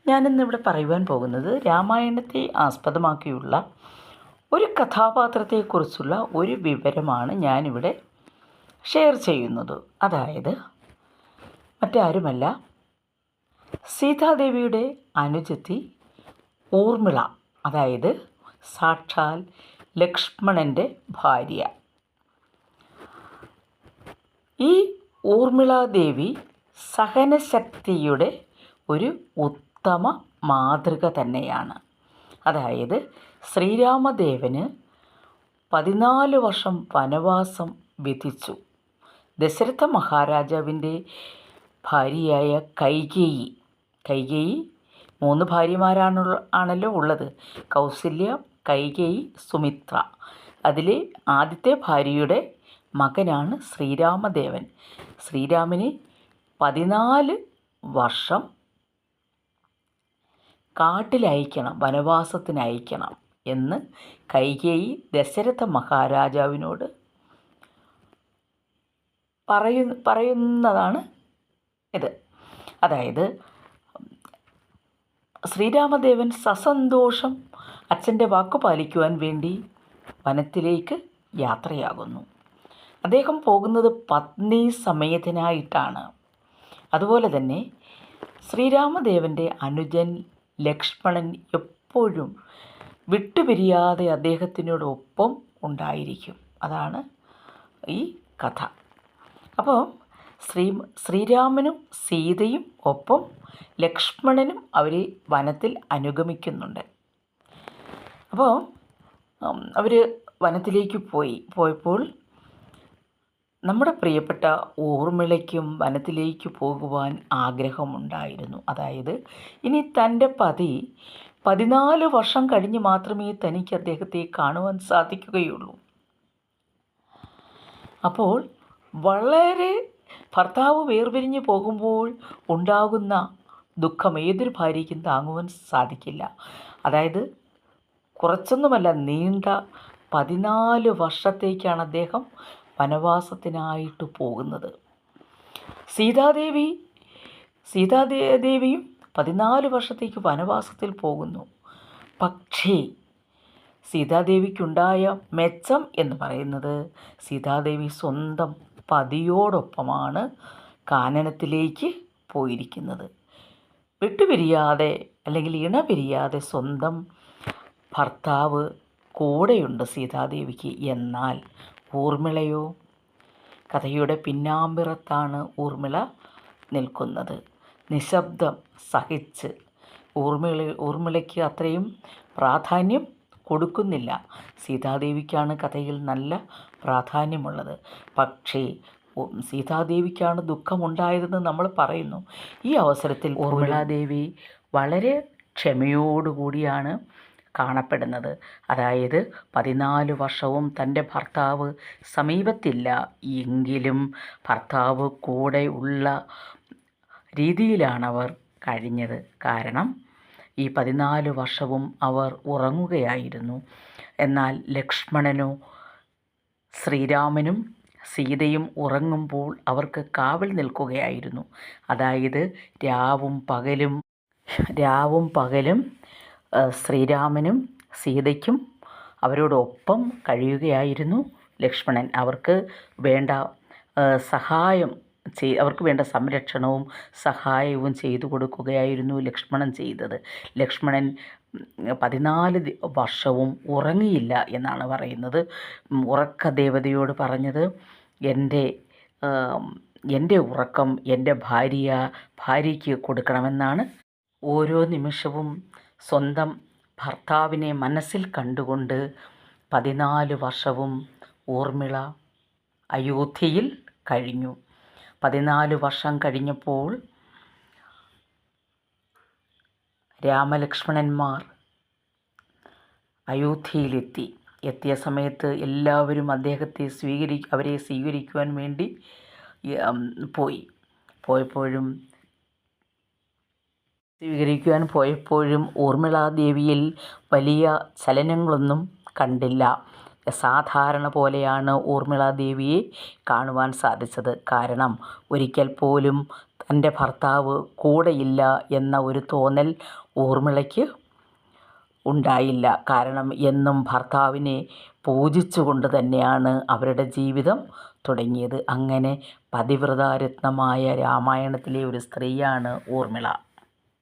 ഞാനിന്നിവിടെ പറയുവാൻ പോകുന്നത് രാമായണത്തെ ആസ്പദമാക്കിയുള്ള ഒരു കഥാപാത്രത്തെക്കുറിച്ചുള്ള ഒരു വിവരമാണ് ഞാനിവിടെ ഷെയർ ചെയ്യുന്നത്. അതായത് മറ്റാരുമല്ല, സീതാദേവിയുടെ അനുജത്തി ഊർമിള, അതായത് സാക്ഷാൽ ലക്ഷ്മണൻ്റെ ഭാര്യ. ഈ ഊർമിളാദേവി സഹനശക്തിയുടെ ഒരു ഉത്തമ മാതൃക തന്നെയാണ്. അതായത് ശ്രീരാമദേവന് 14 വർഷം വനവാസം വിധിച്ചു. ദശരഥ മഹാരാജാവിൻ്റെ ഭാര്യയായ കൈകേയി 3 ഭാര്യമാരാണല്ലോ ഉള്ളത്. കൗസല്യ, കൈകേയി, സുമിത്ര. അതിലെ ആദ്യത്തെ ഭാര്യയുടെ മകനാണ് ശ്രീരാമദേവൻ. ശ്രീരാമന് 14 വർഷം കാട്ടിലയക്കണം, വനവാസത്തിനയക്കണം എന്ന് കൈകേയി ദശരഥ മഹാരാജാവിനോട് പറയുന്നതാണ് ഇത്. അതായത് ശ്രീരാമദേവൻ സസന്തോഷം അച്ഛൻ്റെ വാക്ക് പാലിക്കുവാൻ വേണ്ടി വനത്തിലേക്ക് യാത്രയാകുന്നു. അദ്ദേഹം പോകുന്നത് പത്നി സമേതനായിട്ടാണ്. അതുപോലെ തന്നെ ശ്രീരാമദേവൻ്റെ അനുജൻ ലക്ഷ്മണൻ എപ്പോഴും വിട്ടുപിരിയാതെ അദ്ദേഹത്തിനോടൊപ്പം ഉണ്ടായിരിക്കും. അതാണ് ഈ കഥ. അപ്പോൾ ശ്രീരാമനും സീതയും ഒപ്പം ലക്ഷ്മണനും അവരെ വനത്തിൽ അനുഗമിക്കുന്നുണ്ട്. അപ്പോൾ അവർ വനത്തിലേക്ക് പോയപ്പോൾ നമ്മുടെ പ്രിയപ്പെട്ട ഊർമിളയ്ക്കും വനത്തിലേക്ക് പോകുവാൻ ആഗ്രഹമുണ്ടായിരുന്നു. അതായത് ഇനി തൻ്റെ പതി 14 വർഷം കഴിഞ്ഞ് മാത്രമേ തനിക്ക് അദ്ദേഹത്തെ കാണുവാൻ സാധിക്കുകയുള്ളൂ. അപ്പോൾ വളരെ ഭർത്താവ് വേർപിരിഞ്ഞ് പോകുമ്പോൾ ഉണ്ടാകുന്ന ദുഃഖം ഏതൊരു ഭാര്യയ്ക്കും താങ്ങുവാൻ സാധിക്കില്ല. അതായത് കുറച്ചൊന്നുമല്ല, നീണ്ട 14 വർഷത്തേക്കാണ് അദ്ദേഹം വനവാസത്തിനായിട്ട് പോകുന്നത്. സീതാദേവിയും 14 വർഷത്തേക്ക് വനവാസത്തിൽ പോകുന്നു. പക്ഷേ സീതാദേവിക്കുണ്ടായ മെച്ചം എന്ന് പറയുന്നത് സീതാദേവി സ്വന്തം പതിയോടൊപ്പമാണ് കാനനത്തിലേക്ക് പോയിരിക്കുന്നത്. വിട്ടുപിരിയാതെ അല്ലെങ്കിൽ ഇണപിരിയാതെ സ്വന്തം ഭർത്താവ് കൂടെയുണ്ട് സീതാദേവിക്ക്. എന്നാൽ ഊർമിളയോ? കഥയുടെ പിന്നാമ്പുറത്താണ് ഊർമിള നിൽക്കുന്നത്. നിശബ്ദം സഹിച്ച് ഊർമിളയ്ക്ക് അത്രയും പ്രാധാന്യം കൊടുക്കുന്നില്ല. സീതാദേവിക്കാണ് കഥയിൽ നല്ല പ്രാധാന്യമുള്ളത്. പക്ഷേ സീതാദേവിക്കാണ് ദുഃഖമുണ്ടായതെന്ന് നമ്മൾ പറയുന്നു. ഈ അവസരത്തിൽ ഊർമിളാദേവി വളരെ ക്ഷമയോടുകൂടിയാണ് കാണപ്പെടുന്നത്. അതായത് 14 വർഷവും തൻ്റെ ഭർത്താവ് സമീപത്തില്ല എങ്കിലും ഭർത്താവ് കൂടെ ഉള്ള രീതിയിലാണവർ കഴിഞ്ഞത്. കാരണം ഈ 14 വർഷവും അവർ ഉറങ്ങുകയായിരുന്നു. എന്നാൽ ലക്ഷ്മണനോ ശ്രീരാമനും സീതയും ഉറങ്ങുമ്പോൾ അവർക്ക് കാവൽ നിൽക്കുകയായിരുന്നു. അതായത് രാവും പകലും ശ്രീരാമനും സീതയ്ക്കും അവരോടൊപ്പം കഴിയുകയായിരുന്നു ലക്ഷ്മണൻ. അവർക്ക് വേണ്ട സംരക്ഷണവും സഹായവും ചെയ്തു കൊടുക്കുകയായിരുന്നു ലക്ഷ്മണൻ ചെയ്തത്. ലക്ഷ്മണൻ 14 വർഷവും ഉറങ്ങിയില്ല എന്നാണ് പറയുന്നത്. ഉറക്കദേവതയോട് പറഞ്ഞത്, എൻ്റെ ഉറക്കം എൻ്റെ ഭാര്യയ്ക്ക് കൊടുക്കണമെന്നാണ്. ഓരോ നിമിഷവും സ്വന്തം ഭർത്താവിനെ മനസ്സിൽ കണ്ടുകൊണ്ട് 14 വർഷവും ഊർമിള അയോധ്യയിൽ കഴിഞ്ഞു. 14 വർഷം കഴിഞ്ഞപ്പോൾ രാമലക്ഷ്മണന്മാർ അയോധ്യയിലെത്തി. എത്തിയ സമയത്ത് എല്ലാവരും അദ്ദേഹത്തെ അവരെ സ്വീകരിക്കുവാൻ വേണ്ടി പോയപ്പോഴും ഊർമിളാദേവിയിൽ വലിയ ചലനങ്ങളൊന്നും കണ്ടില്ല. സാധാരണ പോലെയാണ് ഊർമിളാദേവിയെ കാണുവാൻ സാധിച്ചത്. കാരണം ഒരിക്കൽ പോലും എൻ്റെ ഭർത്താവ് കൂടെയില്ല എന്ന ഒരു തോന്നൽ ഊർമിളയ്ക്ക് ഉണ്ടായില്ല. കാരണം എന്നും ഭർത്താവിനെ പൂജിച്ചുകൊണ്ട് തന്നെയാണ് അവരുടെ ജീവിതം തുടങ്ങിയത്. അങ്ങനെ പതിവ്രതാരത്നമായ രാമായണത്തിലെ ഒരു സ്ത്രീയാണ് ഊർമിള.